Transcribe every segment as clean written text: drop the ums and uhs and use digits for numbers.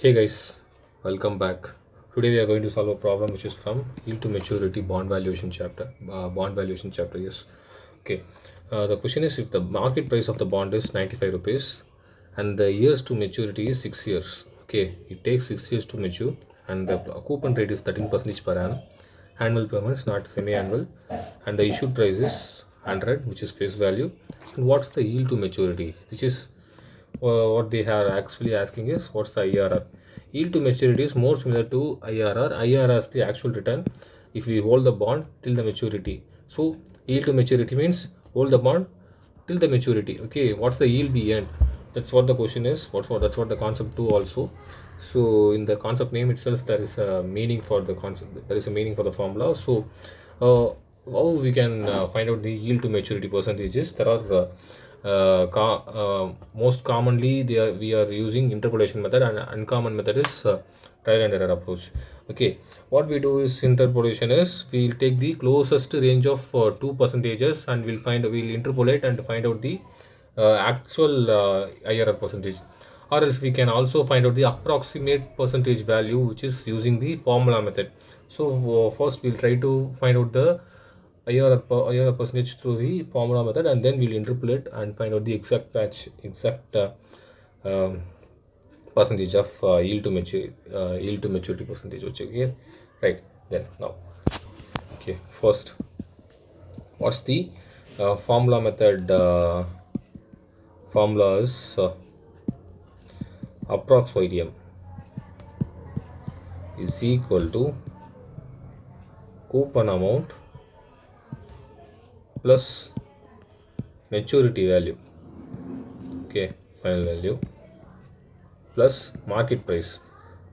Hey guys, welcome back. Today we are going to solve a problem which is from yield to maturity bond valuation chapter. Bond valuation chapter, yes. Okay. The question is if the market price of the bond is 95 rupees and the years to maturity is 6 years. Okay, it takes 6 years to mature and the coupon rate is 13% per annum. Annual payments, not semi-annual, and the issued price is 100, which is face value. And what's the yield to maturity? Which is what they are actually asking is what's the IRR. Yield to maturity is more similar to IRR. IRR is the actual return if we hold the bond till the maturity. So yield to maturity means hold the bond till the maturity. Okay, what's the yield we earn? That's what the question is. That's what the concept too also. So in the concept name itself, there is a meaning for the concept. There is a meaning for the formula. So uh, how we can find out the yield to maturity percentages? There are most commonly we are using interpolation method, and uncommon method is trial and error approach. Okay, what we do is interpolation is we'll take the closest range of two percentages and we'll interpolate and find out the actual IRR percentage, or else we can also find out the approximate percentage value, which is using the formula method. So first we'll try to find out the IRR percentage through the formula method, and then we'll interpolate and find out the exact um, percentage of yield to maturity percentage. Okay, right. Then now, okay, first, what's the formula method? Formula is approx YTM is equal to coupon amount plus maturity value. Okay, final value plus market price.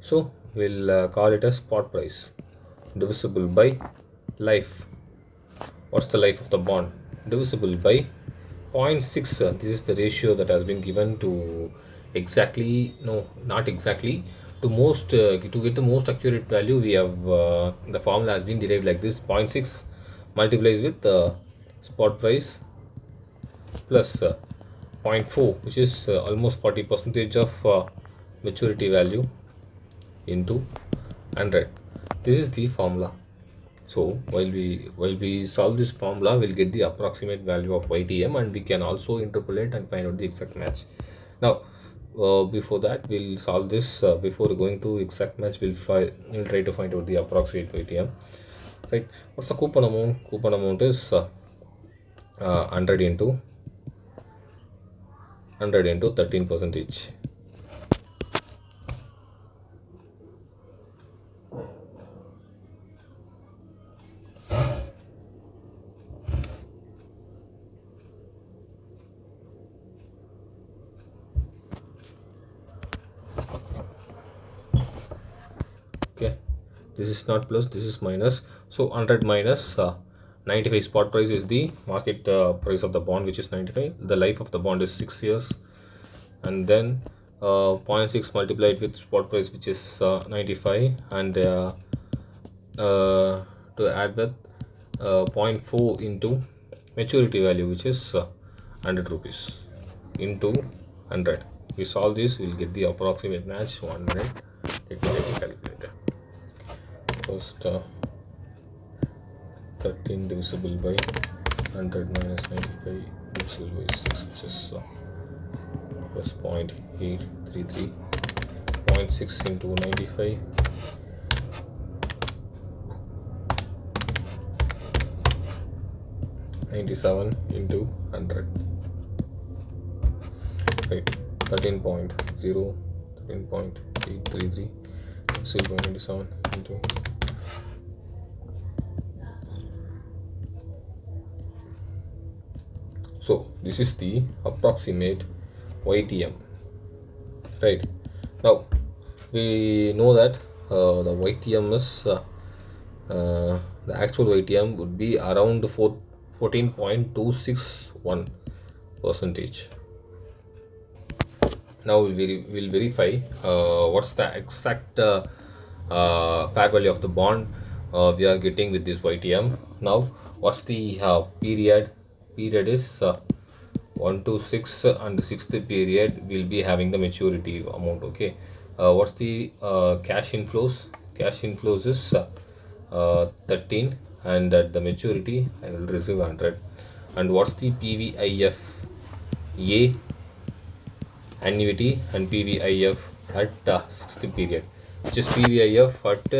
So we'll call it as spot price divisible by life. What's the life of the bond? Divisible by zero point 0.6. This is the ratio that has been given to exactly, no, not exactly, to most to get the most accurate value. We have the formula has been derived like this: zero point 0.6 multiplies with spot price plus zero point 0.4, which is almost 40 percentage of maturity value, into 100. This is the formula. So while we solve this formula, we'll get the approximate value of YTM, and we can also interpolate and find out the exact match. Now, before that, we'll solve this. Before going to exact match, we'll try to find out the approximate YTM. Right? What's the coupon amount? Coupon amount is 100 into 13 percentage. Okay, this is not plus, this is minus. So 100 minus 95. Spot price is the market price of the bond, which is 95. The life of the bond is 6 years, and then zero point 0.6 multiplied with spot price, which is 95, and to add with zero point 0.4 into maturity value, which is 100 rupees into 100. If we solve this, we'll get the approximate match. 1 minute, let me take a calculator. First 13 divisible by 100 minus 95 divisible by 6, which is plus 0.833. 0.6 into 95, 97 into 100, right? 13.0, 13.833 divisible by 97 into. So this is the approximate YTM, right? Now we know that the YTM is the actual YTM would be around 14.261 percentage. Now we'll verify what's the exact fair value of the bond we are getting with this YTM. Now what's the period? Period is 1 to 6, and the sixth period will be having the maturity amount. Okay, What's the cash inflows? Cash inflows is 13, and at the maturity I will receive 100. And what's the PVIF? A annuity and PVIF at sixth period, which is PVIF at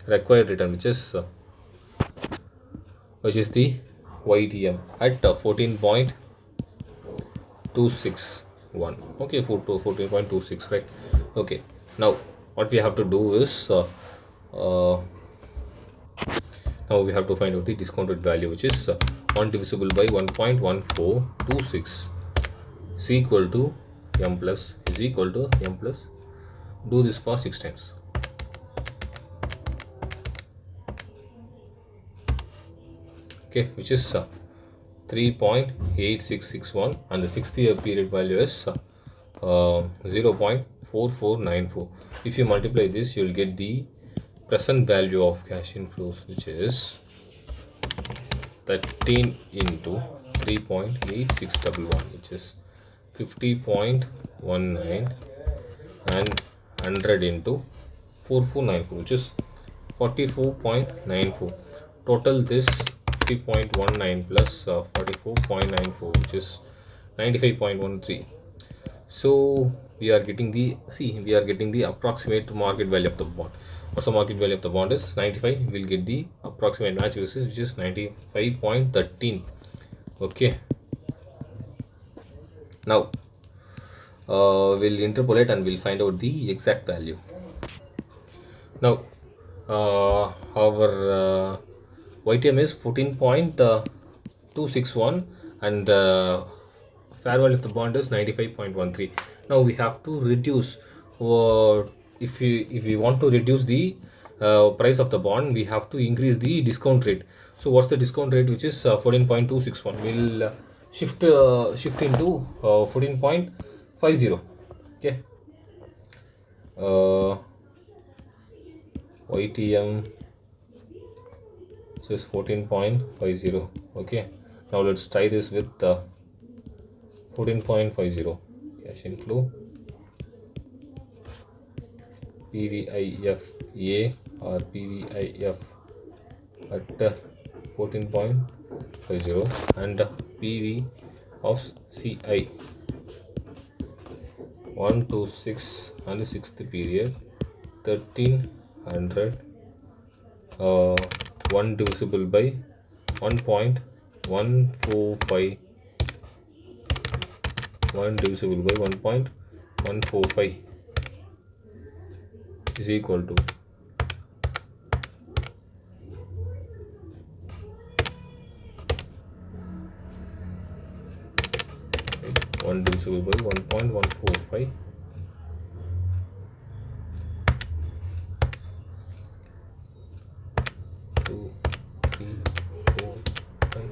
required return, which is the YTM at 14.261. Okay, 14.26, right? Okay, now what we have to do is uh, now we have to find out the discounted value, which is 1 divisible by 1.1426 is equal to m plus is equal to m plus. Do this for 6 times. Okay, which is 3.8661, and the 6th year period value is 0.4494. If you multiply this, you will get the present value of cash inflows, which is 13 into 3.8611, which is 50.19, and 100 into 4494, which is 44.94. Total this 50.19 plus 44.94, which is 95.13. So we are getting the approximate market value of the bond. What's the market value of the bond is 95. We'll get the approximate match basis, which is 95.13. Okay, now we'll interpolate and we'll find out the exact value. Now our YTM is 14.261, and fair value of the bond is 95.13. Now we have to reduce, if we want to reduce the price of the bond, we have to increase the discount rate. So what's the discount rate, which is 14.261? We'll shift into 14.50. Okay, YTM so it's 14.50. Okay, now let's try this with 14.50 cash inflow. PVIF A or PVIF at 14.50, and PV of CI 1 to 6 and the 6th period 1300, 1 divisible by 1.145, 1 divisible by 1.145 is equal to 1 divisible by 1.145 2, 3, 4, 5.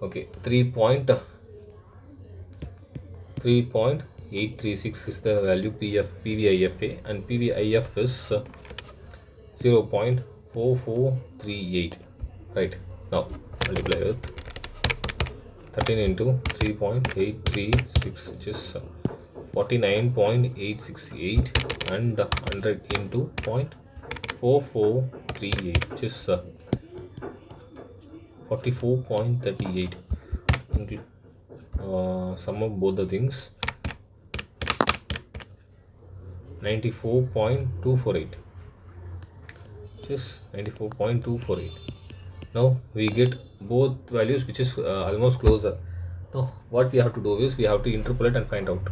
Okay, 3.836 is the value PVIFA, and PVIF is 0.4438. Right, now multiply with 13 into 3.836, which is 49.868, and 100 into 0.4438, which is 44.38. Sum of both the things, 94.248, which is 94.248. Now we get both values, which is almost closer. Now what we have to do is we have to interpolate and find out.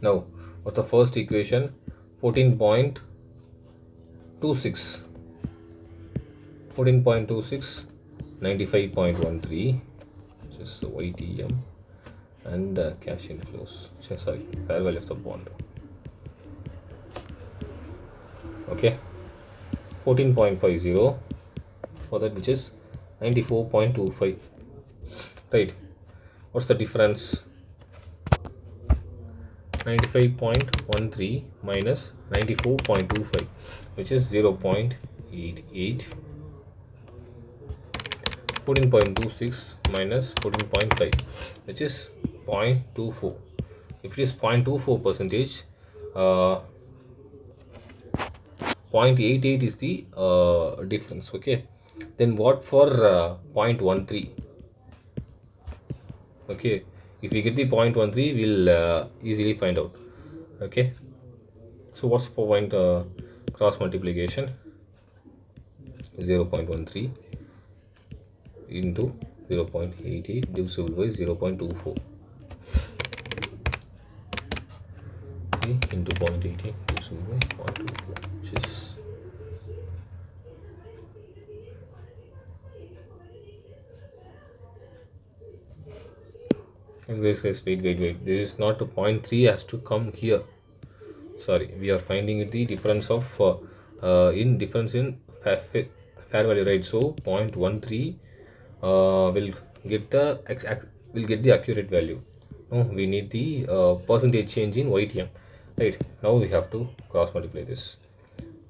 Now what's the first equation? 14.26, 95.13, which is YTM, and cash inflows, sorry, fair value of the bond. Okay, 14.50 for that, which is 94.25. Right, what's the difference? 95.13 minus 94.25, which is 0.88. 14.26 minus 14.5, which is 0.24. If it is 0.24 percentage, uh, 0.88 is the difference. Okay, then what for 0.13? Okay, if we get the 0.13, we'll easily find out. Okay, so what's for point cross multiplication? 0.13 into 0.88 divisible by 0.24. Okay, into 0.88 divisible by 0.24, which is guys, wait. This is not a 0.3 has to come here. Sorry, we are finding the difference of in difference in fair value, right? So 0.13 will get the will get the accurate value. No, we need the percentage change in YTM, right? Now we have to cross multiply this.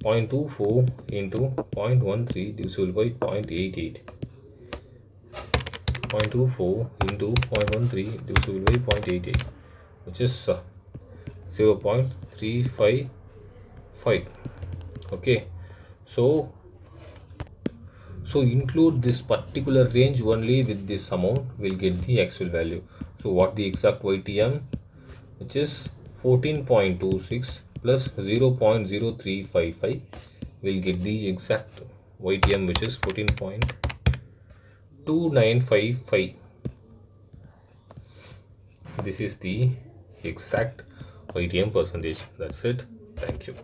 0.24 into 0.13 divisible by 0.88. 0.24 into 0.13 divisible by 0.88, which is 0.355. Okay, so include this particular range only with this amount, we'll get the actual value. So what the exact YTM, which is 14.26 plus 0.0355, we'll get the exact YTM, which is 14.2955. This is the exact YTM percentage. That's it. Thank you.